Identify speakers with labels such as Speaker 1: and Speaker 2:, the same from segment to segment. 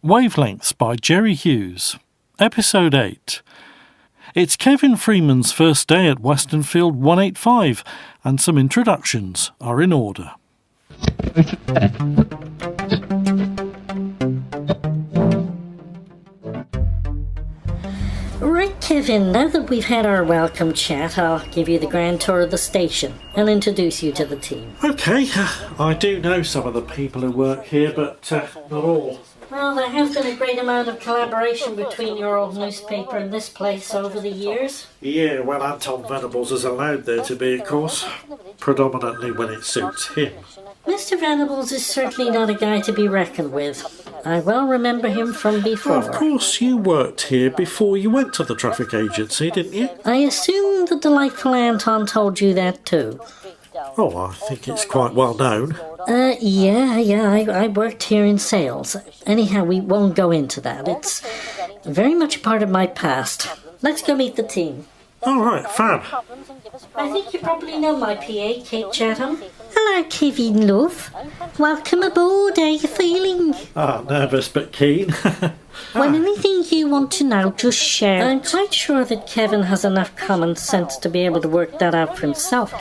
Speaker 1: Wavelengths by Jerry Hughes. Episode 8. It's Kevin Freeman's first day at Westonfield 185, and some introductions are in order.
Speaker 2: Right, Kevin, now that we've had our welcome chat, I'll give you the grand tour of the station and introduce you to the team.
Speaker 1: OK, I do know some of the people who work here, but not all.
Speaker 2: Well, there has been a great amount of collaboration between your old newspaper and this place over the years.
Speaker 1: Yeah, well, Anton Venables is allowed there to be, of course, predominantly when it suits him.
Speaker 2: Mr. Venables is certainly not a guy to be reckoned with. I well remember him from before.
Speaker 1: Of course, you worked here before you went to the traffic agency, didn't you?
Speaker 2: I assume the delightful Anton told you that too.
Speaker 1: Oh, I think it's quite well known.
Speaker 2: I worked here in sales. Anyhow, we won't go into that. It's very much a part of my past. Let's go meet the team.
Speaker 1: All right, fab.
Speaker 2: I think you probably know my PA, Kate Chatham. Hello, Kevin, love. Welcome aboard. How are you feeling?
Speaker 1: Nervous but keen.
Speaker 2: When anything you want to know, just shout. I'm quite sure that Kevin has enough common sense to be able to work that out for himself.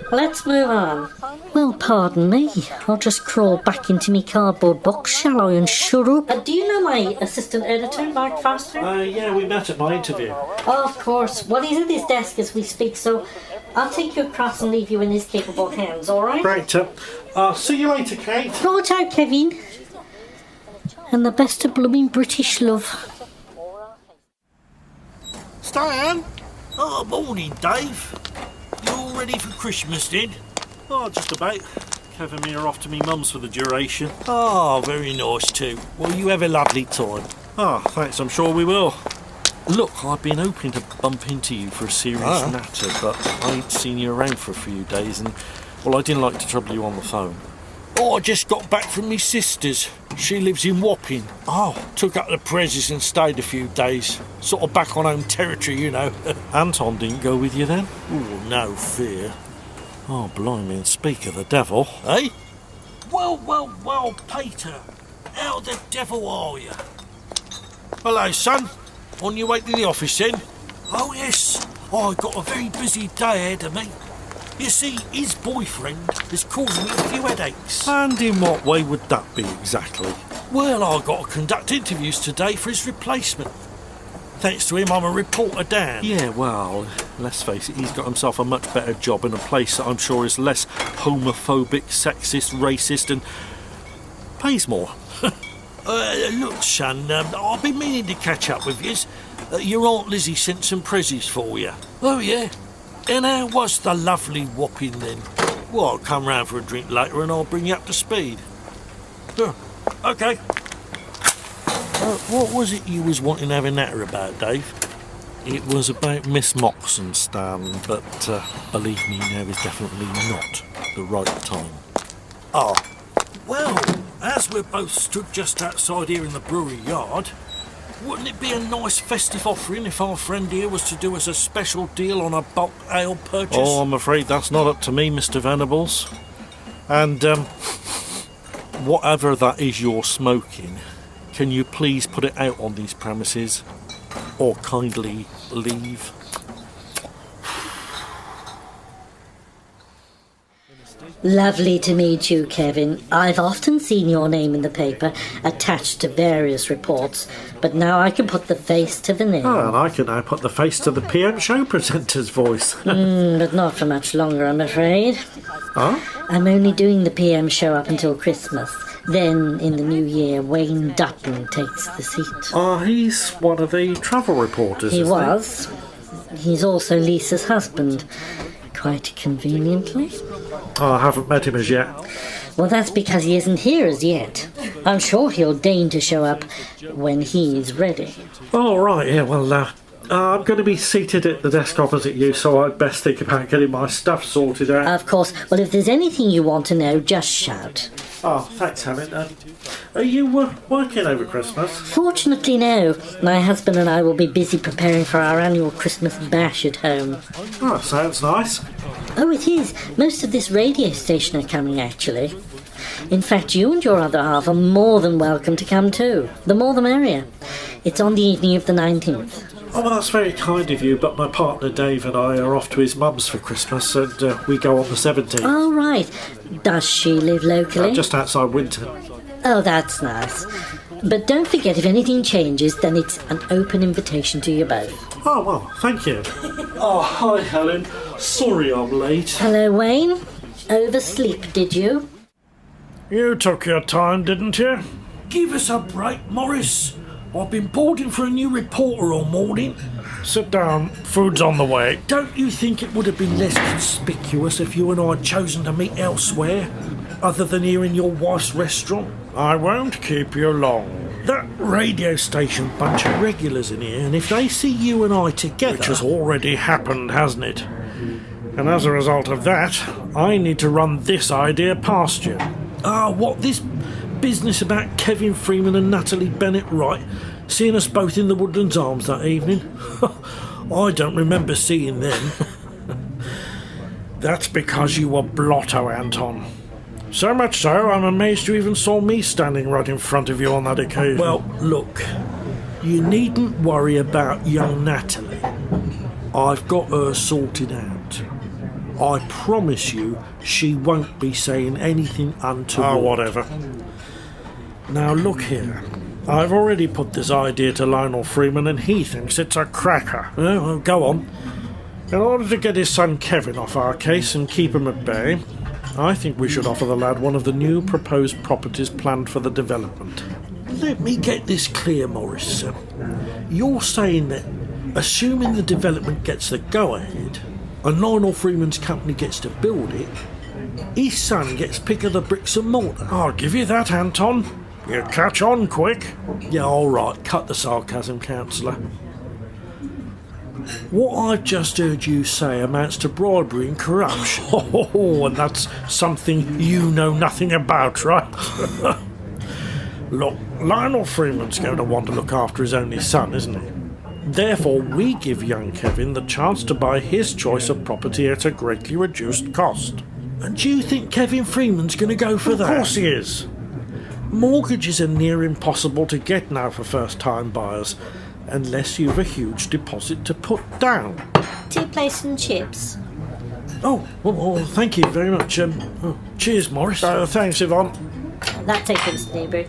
Speaker 2: Let's move on. Well, pardon me. I'll just crawl back into my cardboard box, shall I, and shut up? Do you know my assistant editor, Mark Foster?
Speaker 1: Yeah, we met at my interview.
Speaker 2: Oh, of course. Well, he's at his desk as we speak, so I'll take you across and leave you in his capable hands, all right?
Speaker 1: Great. See you later, Kate.
Speaker 2: Righto, Kevin. And the best of blooming British love.
Speaker 3: Stan? Oh, morning, Dave. You all ready for Christmas, then?
Speaker 1: Oh, just about. Kev and me are off to me mum's for the duration.
Speaker 3: Oh, very nice too. Well, you have a lovely time.
Speaker 1: Oh, thanks, I'm sure we will. Look, I've been hoping to bump into you for a serious matter, but I ain't seen you around for a few days, and, well, I didn't like to trouble you on the phone.
Speaker 3: Oh, I just got back from me sister's. She lives in Wapping.
Speaker 1: Oh.
Speaker 3: Took up the prezzies and stayed a few days. Sort of back on home territory, you know.
Speaker 1: Anton didn't go with you then?
Speaker 3: Oh, no fear.
Speaker 1: Oh, blimey, and speak of the devil.
Speaker 3: Eh? Well, Peter. How the devil are you? Hello, son. On your way to the office, then? Oh, yes. I got a very busy day ahead of me. You see, his boyfriend is causing me a few headaches.
Speaker 1: And in what way would that be exactly?
Speaker 3: Well, I've got to conduct interviews today for his replacement. Thanks to him, I'm a reporter, Dan.
Speaker 1: Yeah, well, let's face it, he's got himself a much better job in a place that I'm sure is less homophobic, sexist, racist, and pays more.
Speaker 3: Look, son, I've been meaning to catch up with you. Your Aunt Lizzie sent some prezzies for you. Oh, yeah? And how was the lovely Wapping then? Well, I'll come round for a drink later and I'll bring you up to speed. OK. What was it you was wanting to have a natter about, Dave?
Speaker 1: It was about Miss Moxon, Stan, but believe me, now is definitely not the right time.
Speaker 3: Oh, well, as we're both stood just outside here in the brewery yard, wouldn't it be a nice festive offering if our friend here was to do us a special deal on a bulk ale purchase?
Speaker 1: Oh, I'm afraid that's not up to me, Mr. Venables. And, whatever that is you're smoking, can you please put it out on these premises? Or kindly leave?
Speaker 2: Lovely to meet you, Kevin. I've often seen your name in the paper, attached to various reports, but now I can put the face to the name.
Speaker 1: Oh, and I can now put the face to the PM show presenter's voice.
Speaker 2: But not for much longer, I'm afraid.
Speaker 1: Oh?
Speaker 2: I'm only doing the PM show up until Christmas. Then, in the new year, Wayne Dutton takes the seat.
Speaker 1: Oh, he's one of the travel reporters,
Speaker 2: He
Speaker 1: isn't
Speaker 2: was. He's also Lisa's husband. Quite conveniently.
Speaker 1: Oh, I haven't met him as yet.
Speaker 2: Well, that's because he isn't here as yet. I'm sure he'll deign to show up when he's ready.
Speaker 1: Oh, right, yeah, well, I'm going to be seated at the desk opposite you, so I'd best think about getting my stuff sorted out.
Speaker 2: Of course. Well, if there's anything you want to know, just shout.
Speaker 1: Oh, thanks, Helen. Are you working over Christmas?
Speaker 2: Fortunately, no. My husband and I will be busy preparing for our annual Christmas bash at home.
Speaker 1: Oh, sounds nice.
Speaker 2: Oh, it is. Most of this radio station are coming, actually. In fact, you and your other half are more than welcome to come too. The more the merrier. It's on the evening of the 19th.
Speaker 1: Oh, well, that's very kind of you, but my partner Dave and I are off to his mum's for Christmas, and we go on the 17th.
Speaker 2: Oh, right. Does she live locally?
Speaker 1: Just outside Winton.
Speaker 2: Oh, that's nice. But don't forget, if anything changes, then it's an open invitation to you both.
Speaker 1: Oh, well, thank you. Oh, hi, Helen. Sorry I'm late.
Speaker 2: Hello, Wayne. Oversleep, did you?
Speaker 1: You took your time, didn't you?
Speaker 3: Give us a break, Maurice. I've been boarding for a new reporter all morning.
Speaker 1: Sit down. Food's on the way.
Speaker 3: Don't you think it would have been less conspicuous if you and I had chosen to meet elsewhere, other than here in your wife's restaurant?
Speaker 1: I won't keep you long.
Speaker 3: That radio station bunch of regulars in here, and if they see you and I together...
Speaker 1: Which has already happened, hasn't it? And as a result of that, I need to run this idea past you.
Speaker 3: What, this business about Kevin Freeman and Natalie Bennett Wright seeing us both in the Woodlands Arms that evening? I don't remember seeing them.
Speaker 1: That's because you were blotto, Anton. So much so, I'm amazed you even saw me standing right in front of you on that occasion.
Speaker 3: Well, look, you needn't worry about young Natalie. I've got her sorted out. I promise you she won't be saying anything untoward.
Speaker 1: Oh, whatever.
Speaker 3: Now look here.
Speaker 1: I've already put this idea to Lionel Freeman and he thinks it's a cracker.
Speaker 3: Well, go on.
Speaker 1: In order to get his son Kevin off our case and keep him at bay, I think we should offer the lad one of the new proposed properties planned for the development.
Speaker 3: Let me get this clear, Maurice. You're saying that, assuming the development gets the go-ahead, and Lionel Freeman's company gets to build it, his son gets pick of the bricks and mortar.
Speaker 1: I'll give you that, Anton. You catch on quick.
Speaker 3: Yeah, all right. Cut the sarcasm, Councillor. What I've just heard you say amounts to bribery and corruption.
Speaker 1: Oh, and that's something you know nothing about, right? Look, Lionel Freeman's going to want to look after his only son, isn't he? Therefore, we give young Kevin the chance to buy his choice of property at a greatly reduced cost.
Speaker 3: And do you think Kevin Freeman's going to go for that?
Speaker 1: Of course he is. Mortgages are near impossible to get now for first-time buyers, unless you've a huge deposit to put down.
Speaker 2: 2 plates and chips.
Speaker 3: Oh, well, thank you very much. Cheers, Maurice.
Speaker 1: Thanks, Yvonne.
Speaker 2: That's it, Mr. Newbury.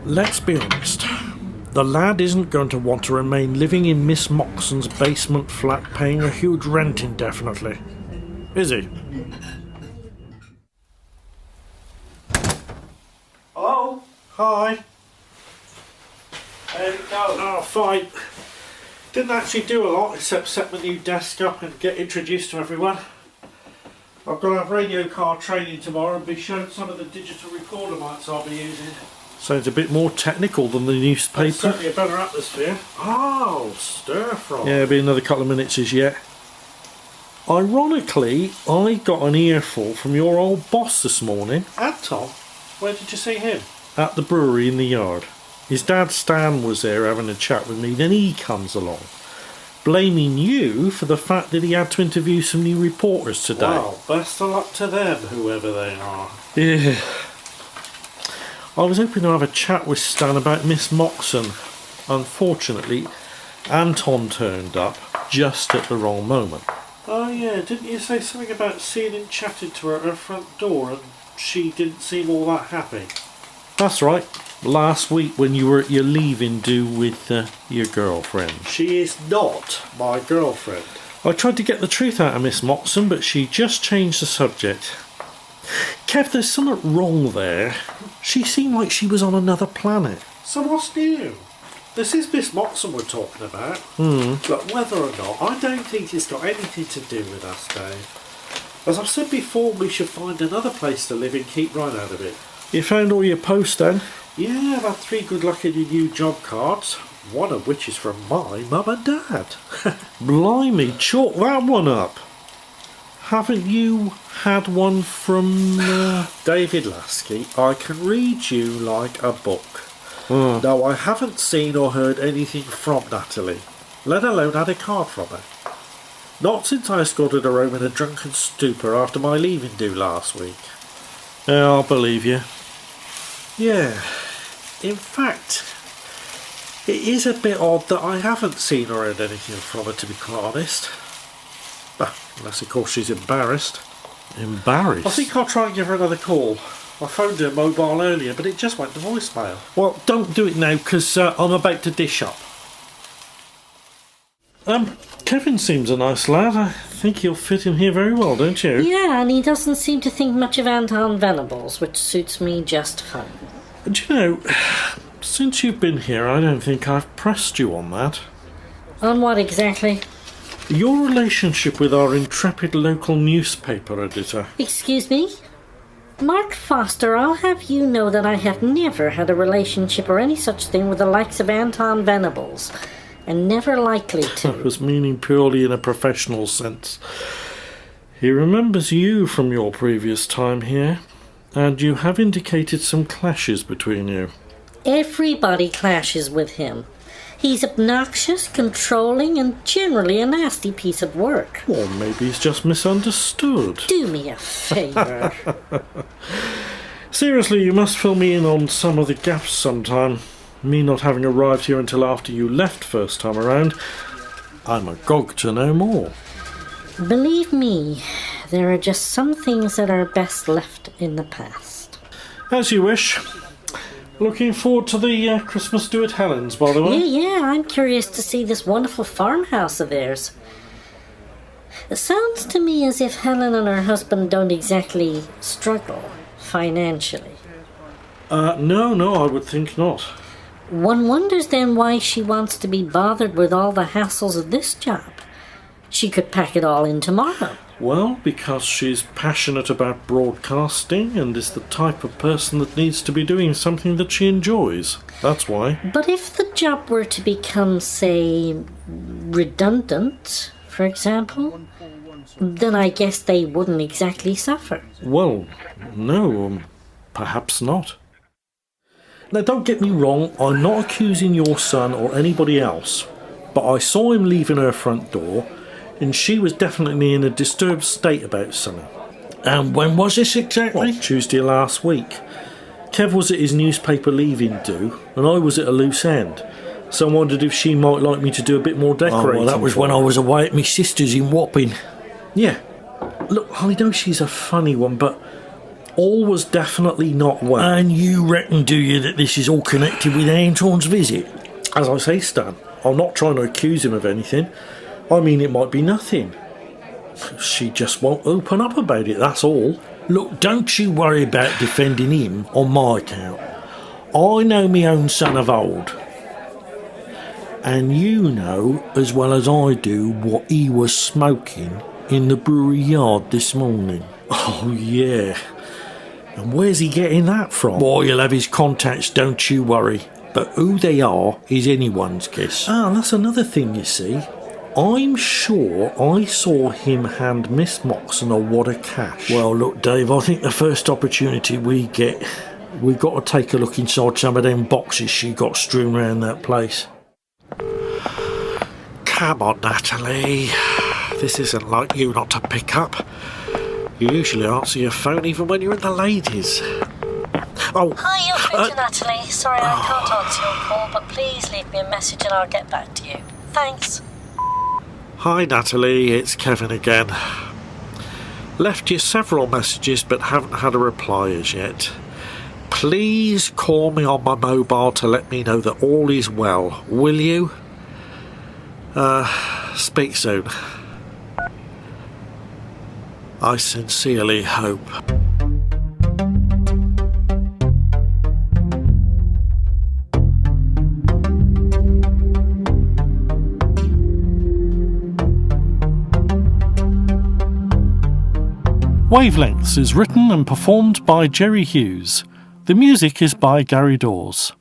Speaker 1: Let's be honest. The lad isn't going to want to remain living in Miss Moxon's basement flat paying a huge rent indefinitely. Is he?
Speaker 3: Hello?
Speaker 1: Hi.
Speaker 3: There you go.
Speaker 1: Oh, fine. Didn't actually do a lot except set my new desk up and get introduced to everyone. I've got to have radio car training tomorrow and be shown some of the digital recorder mics I'll be using. Sounds a bit more technical than the newspaper.
Speaker 3: It's certainly a better atmosphere.
Speaker 1: Oh, stir fry.
Speaker 3: Yeah, be another couple of minutes as yet. Ironically, I got an earful from your old boss this morning.
Speaker 1: Anton? Where did you see him?
Speaker 3: At the brewery in the yard. His dad Stan was there having a chat with me, then he comes along, blaming you for the fact that he had to interview some new reporters today.
Speaker 1: Well, best of luck to them, whoever they are.
Speaker 3: Yeah. I was hoping to have a chat with Stan about Miss Moxon. Unfortunately, Anton turned up just at the wrong moment.
Speaker 1: Oh yeah, didn't you say something about seeing him chatting to her at her front door and she didn't seem all that happy?
Speaker 3: That's right. Last week when you were at your leaving do with your girlfriend.
Speaker 1: She is not my girlfriend.
Speaker 3: I tried to get the truth out of Miss Moxon, but she just changed the subject. Kev, there's something wrong there. She seemed like she was on another planet.
Speaker 1: So what's new? This is Miss Moxon we're talking about. But whether or not, I don't think it's got anything to do with us, Dave. As I've said before, we should find another place to live and keep right out of it.
Speaker 3: You found all your posts then?
Speaker 1: Yeah, I've had 3 good-looking new job cards, one of which is from my mum and dad.
Speaker 3: Blimey, chalk that one up. Haven't you had one from...
Speaker 1: David Lasky, I can read you like a book. No, I haven't seen or heard anything from Natalie, let alone had a card from her. Not since I escorted her home in a drunken stupor after my leaving do last week. Yeah, I'll believe you. Yeah, in fact, it is a bit odd that I haven't seen or heard anything from her, to be quite honest. Well, unless of course she's embarrassed.
Speaker 3: Embarrassed?
Speaker 1: I think I'll try and give her another call. I phoned her mobile earlier, but it just went to voicemail.
Speaker 3: Well, don't do it now, because I'm about to dish up.
Speaker 1: Kevin seems a nice lad. I think he'll fit in here very well, don't you?
Speaker 2: Yeah, and he doesn't seem to think much of Anton Venables, which suits me just fine.
Speaker 1: Do you know, since you've been here, I don't think I've pressed you on that.
Speaker 2: On what exactly?
Speaker 1: Your relationship with our intrepid local newspaper editor.
Speaker 2: Excuse me? Mark Foster, I'll have you know that I have never had a relationship or any such thing with the likes of Anton Venables. And never likely to.
Speaker 1: I was meaning purely in a professional sense. He remembers you from your previous time here, and you have indicated some clashes between you.
Speaker 2: Everybody clashes with him. He's obnoxious, controlling, and generally a nasty piece of work.
Speaker 1: Or maybe he's just misunderstood.
Speaker 2: Do me a favour.
Speaker 1: Seriously, you must fill me in on some of the gaps sometime. Me not having arrived here until after you left first time around, I'm agog to know more.
Speaker 2: Believe me, there are just some things that are best left in the past.
Speaker 1: As you wish. Looking forward to the Christmas do at Helen's, by the way.
Speaker 2: Yeah, I'm curious to see this wonderful farmhouse of theirs. It sounds to me as if Helen and her husband don't exactly struggle financially.
Speaker 1: No, I would think not.
Speaker 2: One wonders then why she wants to be bothered with all the hassles of this job. She could pack it all in tomorrow.
Speaker 1: Well, because she's passionate about broadcasting and is the type of person that needs to be doing something that she enjoys. That's why.
Speaker 2: But if the job were to become, say, redundant, for example, then I guess they wouldn't exactly suffer.
Speaker 1: Well, no, perhaps not. Now, don't get me wrong, I'm not accusing your son or anybody else, but I saw him leaving her front door, and she was definitely in a disturbed state about something.
Speaker 3: And when was this exactly?
Speaker 1: Well, Tuesday last week. Kev was at his newspaper leaving do, and I was at a loose end, so I wondered if she might like me to do a bit more decorating.
Speaker 3: Oh, well, that was when I was away at my sister's in Wapping.
Speaker 1: Yeah. Look, I know she's a funny one, but all was definitely not well.
Speaker 3: And you reckon, do you, that this is all connected with Anton's visit?
Speaker 1: As I say, Stan, I'm not trying to accuse him of anything. I mean, it might be nothing. She just won't open up about it, that's all.
Speaker 3: Look, don't you worry about defending him on my account. I know my own son of old. And you know as well as I do what he was smoking in the brewery yard this morning.
Speaker 1: Oh, yeah. And where's he getting that from?
Speaker 3: Boy, he'll have his contacts, don't you worry. But who they are is anyone's guess.
Speaker 1: Ah, that's another thing, you see. I'm sure I saw him hand Miss Moxon a wad of cash.
Speaker 3: Well, look, Dave, I think the first opportunity we get, we've got to take a look inside some of them boxes she got strewn around that place.
Speaker 1: Come on, Natalie. This isn't like you not to pick up. You usually answer your phone even when you're in the ladies. Oh.
Speaker 2: Hi, you're through to Natalie. Sorry, I can't answer your call, but please leave me a message and I'll get back to you. Thanks.
Speaker 1: Hi, Natalie. It's Kevin again. Left you several messages but haven't had a reply as yet. Please call me on my mobile to let me know that all is well, will you? Speak soon. I sincerely hope.
Speaker 4: Wavelengths is written and performed by Jerry Hughes. The music is by Gary Dawes.